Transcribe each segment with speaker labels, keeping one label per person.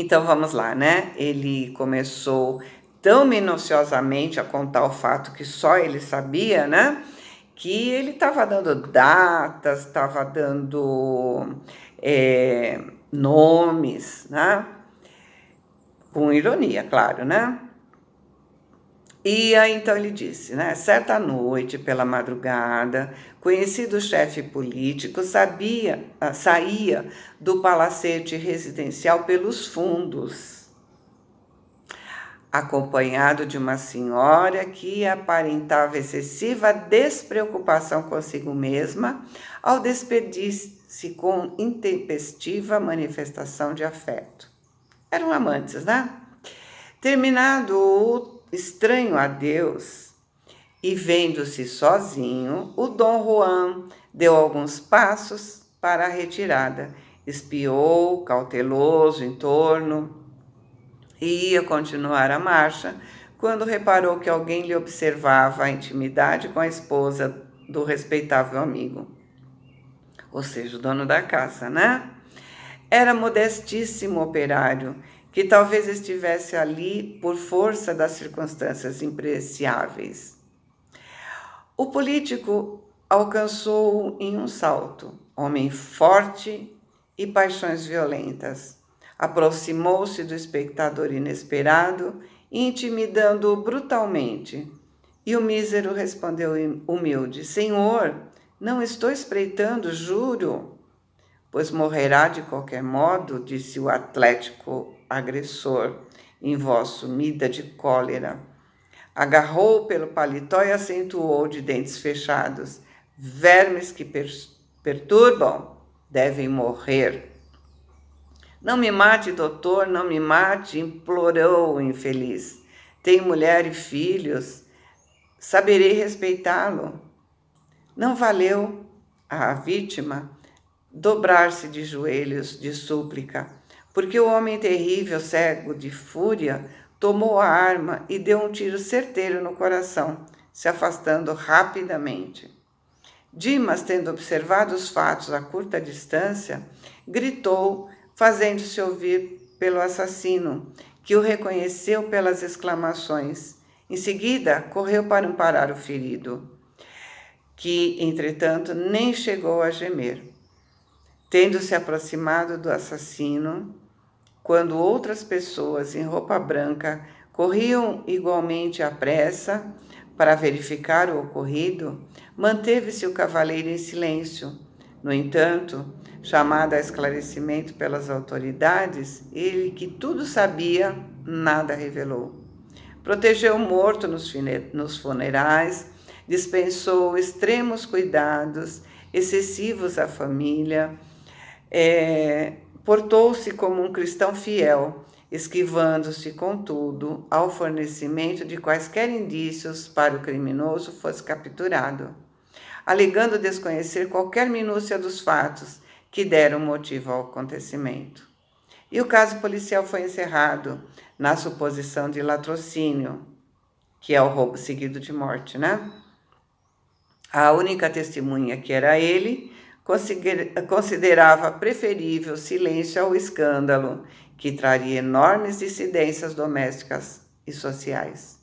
Speaker 1: Então vamos lá, né? Ele começou tão minuciosamente a contar o fato que só ele sabia, né? Que ele estava dando datas, estava dando nomes, né? Com ironia, claro, né? E aí então ele disse, né? Certa noite, pela madrugada, conhecido chefe político saía do palacete residencial pelos fundos, acompanhado de uma senhora que aparentava excessiva despreocupação consigo mesma ao despedir-se com intempestiva manifestação de afeto. Eram amantes, né? Terminado o estranho adeus e vendo-se sozinho, o Dom Juan deu alguns passos para a retirada, espiou cauteloso em torno e ia continuar a marcha quando reparou que alguém lhe observava a intimidade com a esposa do respeitável amigo, ou seja, o dono da casa, né? Era modestíssimo operário, que talvez estivesse ali por força das circunstâncias impreciáveis. O político alcançou-o em um salto, homem forte e paixões violentas. Aproximou-se do espectador inesperado, intimidando-o brutalmente. E o mísero respondeu humilde: Senhor, não estou espreitando, juro. Pois morrerá de qualquer modo, disse o atlético agressor, em voz sumida de cólera. Agarrou-o pelo paletó e acentuou de dentes fechados: Vermes que perturbam devem morrer. Não me mate, doutor, não me mate, implorou o infeliz. Tenho mulher e filhos, saberei respeitá-lo. Não valeu a vítima dobrar-se de joelhos de súplica, porque o homem terrível, cego de fúria, tomou a arma e deu um tiro certeiro no coração, se afastando rapidamente. Dimas, tendo observado os fatos a curta distância, gritou, fazendo-se ouvir pelo assassino, que o reconheceu pelas exclamações. Em seguida, correu para amparar o ferido, que, entretanto, nem chegou a gemer. Tendo se aproximado do assassino, quando outras pessoas em roupa branca corriam igualmente à pressa para verificar o ocorrido, manteve-se o cavaleiro em silêncio. No entanto, chamado a esclarecimento pelas autoridades, ele, que tudo sabia, nada revelou. Protegeu o morto nos funerais, dispensou extremos cuidados excessivos à família, portou-se como um cristão fiel, esquivando-se, contudo, ao fornecimento de quaisquer indícios para o criminoso fosse capturado, alegando desconhecer qualquer minúcia dos fatos que deram motivo ao acontecimento. E o caso policial foi encerrado na suposição de latrocínio, que é o roubo seguido de morte, né? A única testemunha, que era ele, considerava preferível silêncio ao escândalo, que traria enormes dissidências domésticas e sociais.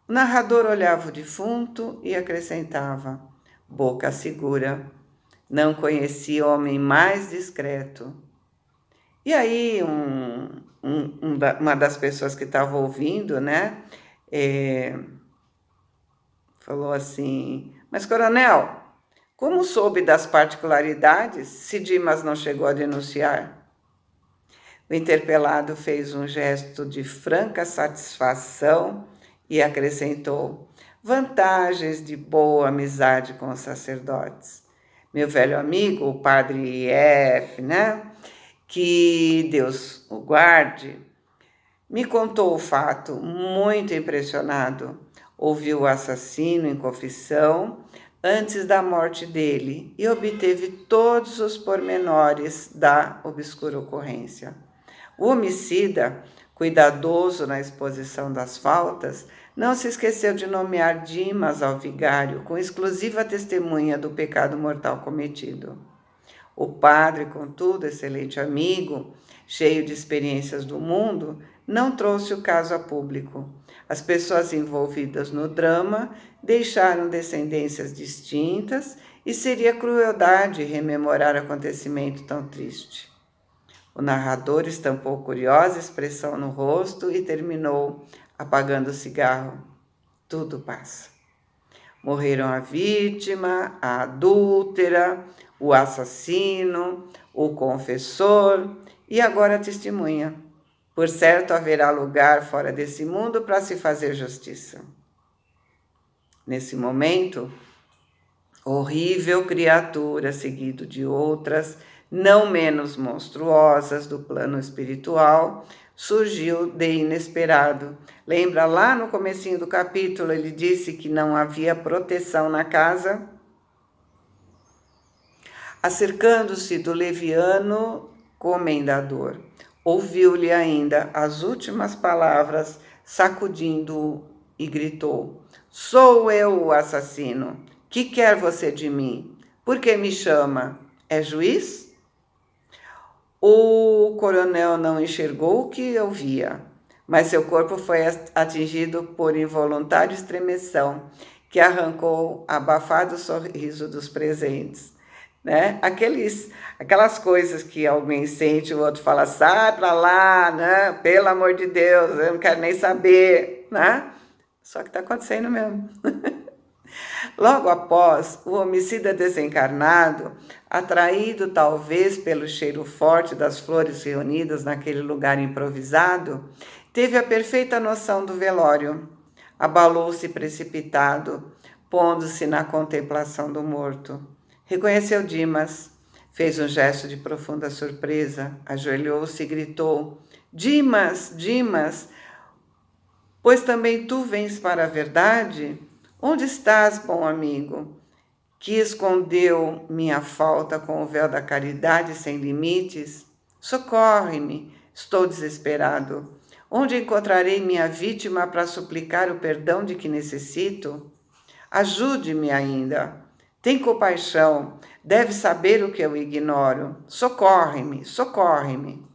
Speaker 1: O narrador olhava o defunto e acrescentava, boca segura, não conhecia homem mais discreto. E aí uma das pessoas que estava ouvindo, né, falou assim, mas coronel, como soube das particularidades se Dimas não chegou a denunciar? O interpelado fez um gesto de franca satisfação e acrescentou: vantagens de boa amizade com os sacerdotes. Meu velho amigo, o padre F, né? Que Deus o guarde, me contou o fato, muito impressionado. Ouviu o assassino em confissão antes da morte dele e obteve todos os pormenores da obscura ocorrência. O homicida, cuidadoso na exposição das faltas, não se esqueceu de nomear Dimas ao vigário com exclusiva testemunha do pecado mortal cometido. O padre, contudo, excelente amigo, cheio de experiências do mundo, não trouxe o caso a público. As pessoas envolvidas no drama deixaram descendências distintas e seria crueldade rememorar acontecimento tão triste. O narrador estampou curiosa expressão no rosto e terminou apagando o cigarro. Tudo passa. Morreram a vítima, a adúltera, o assassino, o confessor e agora a testemunha. Por certo, haverá lugar fora desse mundo para se fazer justiça. Nesse momento, horrível criatura, seguido de outras, não menos monstruosas do plano espiritual, surgiu de inesperado. Lembra lá no comecinho do capítulo, ele disse que não havia proteção na casa? Acercando-se do leviano comendador, ouviu-lhe ainda as últimas palavras, sacudindo-o e gritou: "Sou eu o assassino. Que quer você de mim? Por que me chama? É juiz?" O coronel não enxergou o que ouvia, mas seu corpo foi atingido por involuntária estremeção, que arrancou abafado sorriso dos presentes. Né? Aquelas coisas que alguém sente, o outro fala, sai para lá, né? Pelo amor de Deus, eu não quero nem saber, né? Só que está acontecendo mesmo. Logo após, o homicida desencarnado, atraído talvez pelo cheiro forte das flores reunidas naquele lugar improvisado, teve a perfeita noção do velório. Abalou-se precipitado, pondo-se na contemplação do morto. Reconheceu Dimas, fez um gesto de profunda surpresa, ajoelhou-se e gritou: "Dimas, Dimas, pois também tu vens para a verdade? Onde estás, bom amigo, que escondeu minha falta com o véu da caridade sem limites? Socorre-me, estou desesperado. Onde encontrarei minha vítima para suplicar o perdão de que necessito? Ajude-me ainda. Tem compaixão, deve saber o que eu ignoro. Socorre-me, socorre-me."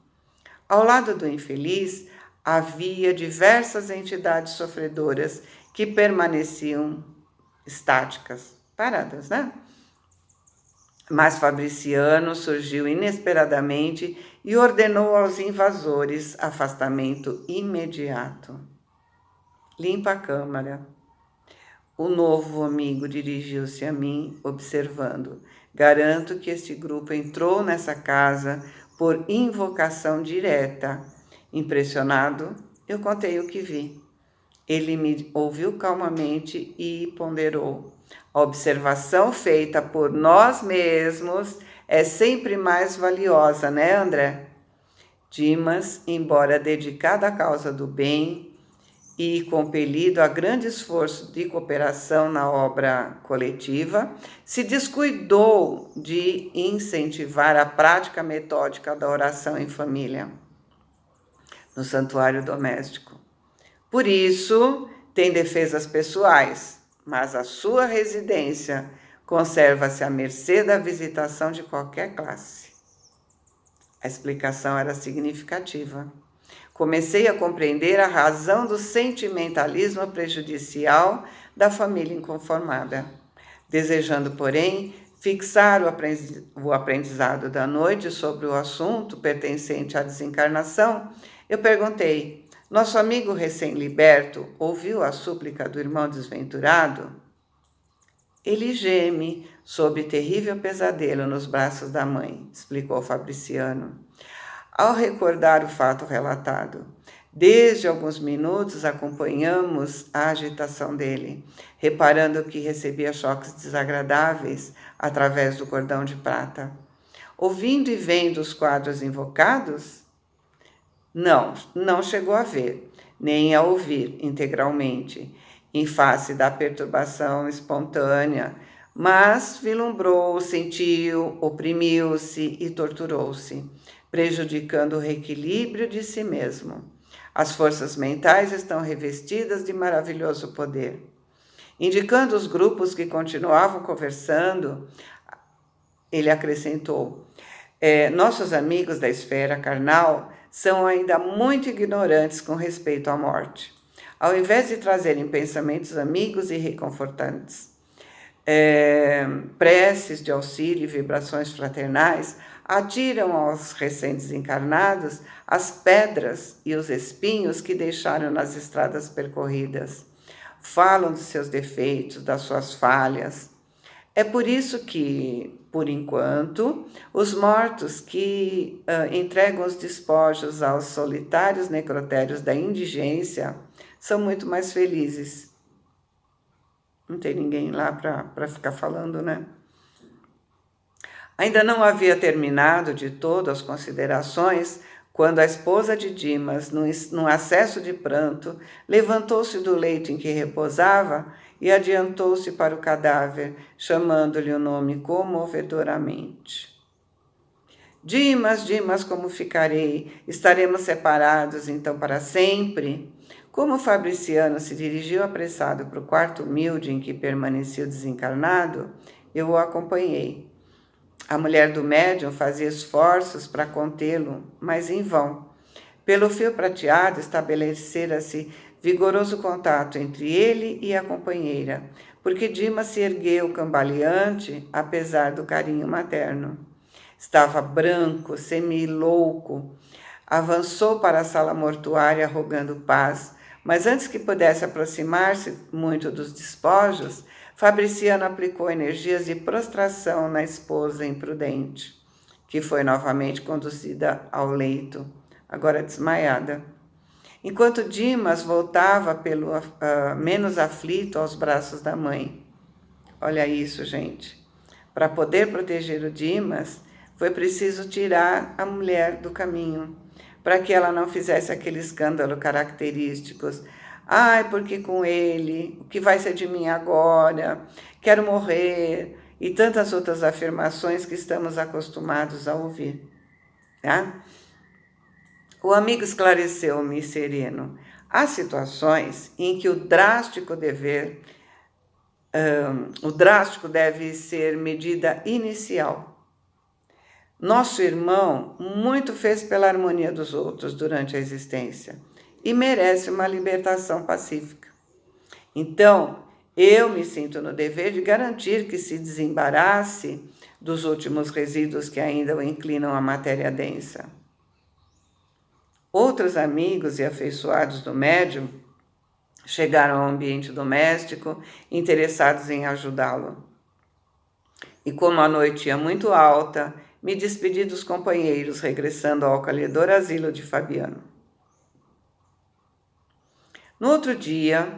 Speaker 1: Ao lado do infeliz, havia diversas entidades sofredoras que permaneciam estáticas, paradas, né? Mas Fabriciano surgiu inesperadamente e ordenou aos invasores afastamento imediato. "Limpa a câmara." O novo amigo dirigiu-se a mim, observando: "Garanto que este grupo entrou nessa casa por invocação direta." Impressionado, eu contei o que vi. Ele me ouviu calmamente e ponderou: "A observação feita por nós mesmos é sempre mais valiosa, né, André?" Dimas, embora dedicado à causa do bem e compelido a grande esforço de cooperação na obra coletiva, se descuidou de incentivar a prática metódica da oração em família, no santuário doméstico. Por isso, tem defesas pessoais, mas a sua residência conserva-se à mercê da visitação de qualquer classe. A explicação era significativa. Comecei a compreender a razão do sentimentalismo prejudicial da família inconformada. Desejando, porém, fixar o aprendizado da noite sobre o assunto pertencente à desencarnação, eu perguntei: "Nosso amigo recém-liberto ouviu a súplica do irmão desventurado?" "Ele geme sob terrível pesadelo nos braços da mãe", explicou Fabriciano. Ao recordar o fato relatado, desde alguns minutos acompanhamos a agitação dele, reparando que recebia choques desagradáveis através do cordão de prata. Ouvindo e vendo os quadros invocados? Não chegou a ver, nem a ouvir integralmente, em face da perturbação espontânea, mas vislumbrou, sentiu, oprimiu-se e torturou-se, prejudicando o reequilíbrio de si mesmo. As forças mentais estão revestidas de maravilhoso poder. Indicando os grupos que continuavam conversando, ele acrescentou: Nossos amigos da esfera carnal são ainda muito ignorantes com respeito à morte. Ao invés de trazerem pensamentos amigos e reconfortantes, preces de auxílio e vibrações fraternais, atiram aos recém-desencarnados as pedras e os espinhos que deixaram nas estradas percorridas. Falam dos seus defeitos, das suas falhas. É por isso que, por enquanto, os mortos que entregam os despojos aos solitários necrotérios da indigência são muito mais felizes. Não tem ninguém lá para ficar falando, né? Ainda não havia terminado de todo as considerações quando a esposa de Dimas, num acesso de pranto, levantou-se do leito em que repousava e adiantou-se para o cadáver, chamando-lhe o nome comovedoramente. Dimas, Dimas, como ficarei? Estaremos separados então para sempre? Como Fabriciano se dirigiu apressado para o quarto humilde em que permanecia o desencarnado, eu o acompanhei. A mulher do médium fazia esforços para contê-lo, mas em vão. Pelo fio prateado estabelecera-se vigoroso contato entre ele e a companheira, porque Dimas se ergueu cambaleante, apesar do carinho materno. Estava branco, semi-louco. Avançou para a sala mortuária rogando paz, mas antes que pudesse aproximar-se muito dos despojos, Fabriciano aplicou energias de prostração na esposa imprudente, que foi novamente conduzida ao leito, agora desmaiada. Enquanto Dimas voltava menos aflito aos braços da mãe. Olha isso, gente. Para poder proteger o Dimas, foi preciso tirar a mulher do caminho, para que ela não fizesse aquele escândalo característico. Ai, porque com ele, o que vai ser de mim agora? Quero morrer. E tantas outras afirmações que estamos acostumados a ouvir. Tá? O amigo esclareceu-me sereno. Há situações em que o drástico deve ser medida inicial. Nosso irmão muito fez pela harmonia dos outros durante a existência e merece uma libertação pacífica. Então, eu me sinto no dever de garantir que se desembarace dos últimos resíduos que ainda o inclinam à matéria densa. Outros amigos e afeiçoados do médium chegaram ao ambiente doméstico, interessados em ajudá-lo. E como a noite ia muito alta, me despedi dos companheiros, regressando ao acolhedor asilo de Fabiano. No outro dia,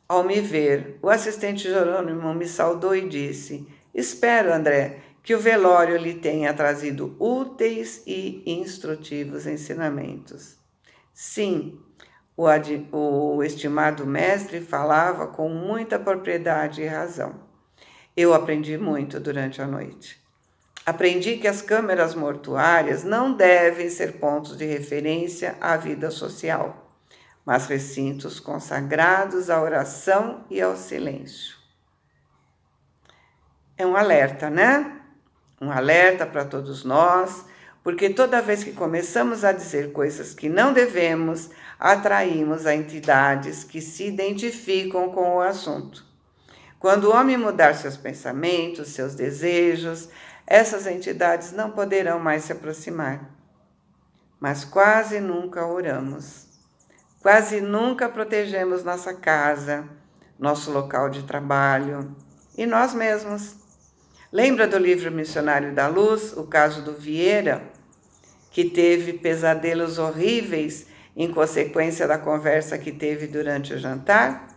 Speaker 1: ao me ver, o assistente Jerônimo me saudou e disse: espero, André, que o velório lhe tenha trazido úteis e instrutivos ensinamentos. Sim, o estimado mestre falava com muita propriedade e razão. Eu aprendi muito durante a noite. Aprendi que as câmeras mortuárias não devem ser pontos de referência à vida social, mas recintos consagrados à oração e ao silêncio. É um alerta, né? Um alerta para todos nós, porque toda vez que começamos a dizer coisas que não devemos, atraímos a entidades que se identificam com o assunto. Quando o homem mudar seus pensamentos, seus desejos, essas entidades não poderão mais se aproximar. Mas quase nunca oramos. Quase nunca protegemos nossa casa, nosso local de trabalho e nós mesmos. Lembra do livro Missionário da Luz, o caso do Vieira, que teve pesadelos horríveis em consequência da conversa que teve durante o jantar?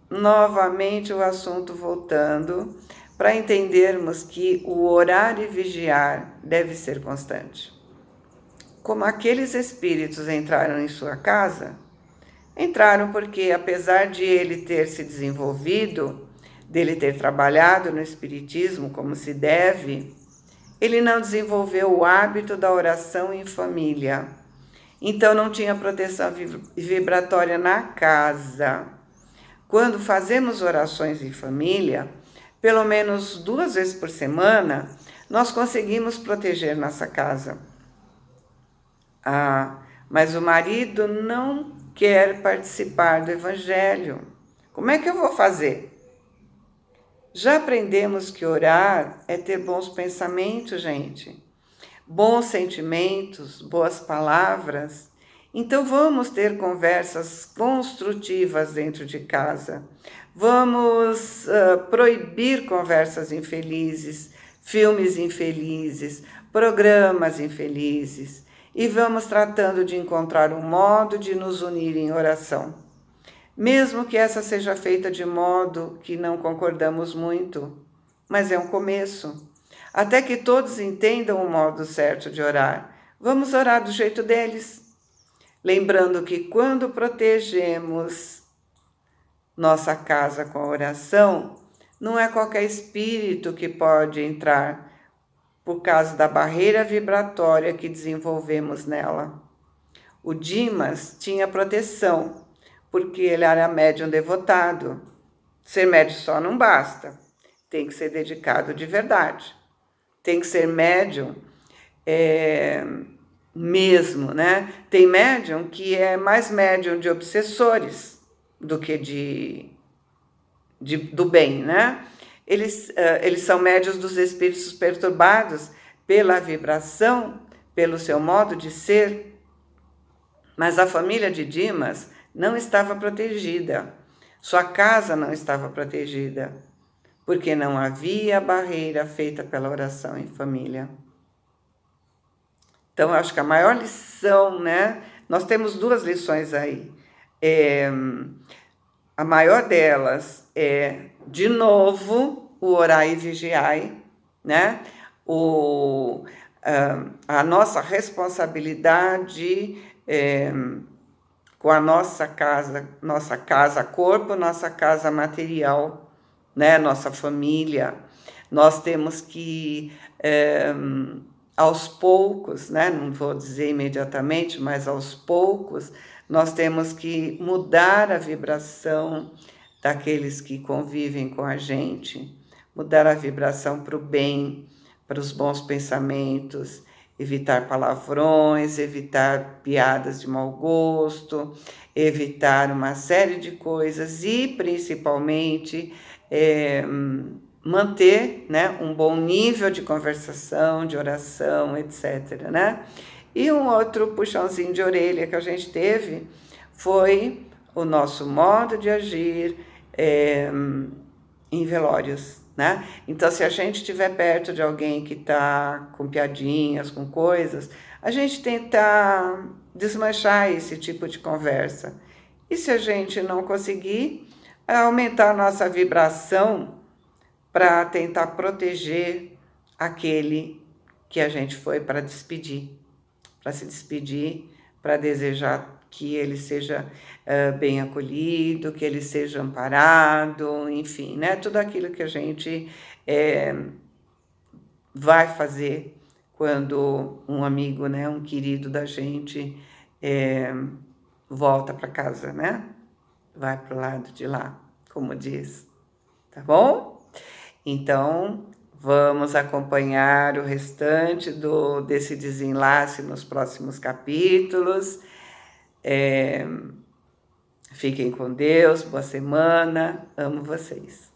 Speaker 1: Novamente o assunto voltando, para entendermos que o orar e vigiar deve ser constante. Como aqueles espíritos entraram em sua casa? Entraram porque, apesar de ele ter se desenvolvido, dele ter trabalhado no espiritismo como se deve, ele não desenvolveu o hábito da oração em família. Então não tinha proteção vibratória na casa. Quando fazemos orações em família, pelo menos 2 vezes por semana, nós conseguimos proteger nossa casa. Ah, mas o marido não quer participar do evangelho. Como é que eu vou fazer? Já aprendemos que orar é ter bons pensamentos, gente. Bons sentimentos, boas palavras. Então vamos ter conversas construtivas dentro de casa. Vamos proibir conversas infelizes, filmes infelizes, programas infelizes. E vamos tratando de encontrar um modo de nos unir em oração. Mesmo que essa seja feita de modo que não concordamos muito, mas é um começo. Até que todos entendam o modo certo de orar. Vamos orar do jeito deles. Lembrando que quando protegemos nossa casa com a oração, não é qualquer espírito que pode entrar por causa da barreira vibratória que desenvolvemos nela. O Dimas tinha proteção, porque ele era médium devotado. Ser médium só não basta, tem que ser dedicado de verdade. Tem que ser médium mesmo, né? Tem médium que é mais médium de obsessores do que do bem, né? Eles são médios dos espíritos perturbados pela vibração, pelo seu modo de ser. Mas a família de Dimas não estava protegida. Sua casa não estava protegida, porque não havia barreira feita pela oração em família. Então, eu acho que a maior lição, né? Nós temos duas lições aí. A maior delas é, de novo, o orai e vigiai, né? A nossa responsabilidade com a nossa casa corpo, nossa casa material, né? Nossa família. Nós temos que, aos poucos, né? Não vou dizer imediatamente, mas aos poucos, nós temos que mudar a vibração daqueles que convivem com a gente, mudar a vibração para o bem, para os bons pensamentos, evitar palavrões, evitar piadas de mau gosto, evitar uma série de coisas e, principalmente, manter, né, um bom nível de conversação, de oração, etc., né? E um outro puxãozinho de orelha que a gente teve foi o nosso modo de agir em velórios, né? Então, se a gente estiver perto de alguém que está com piadinhas, com coisas, a gente tenta desmanchar esse tipo de conversa. E se a gente não conseguir, aumentar a nossa vibração para tentar proteger aquele que a gente foi para despedir, para se despedir, para desejar que ele seja bem acolhido, que ele seja amparado, enfim, né? Tudo aquilo que a gente vai fazer quando um amigo, né, um querido da gente volta para casa, né? Vai para o lado de lá, como diz, tá bom? Então, vamos acompanhar o restante desse desenlace nos próximos capítulos. Fiquem com Deus, boa semana, amo vocês.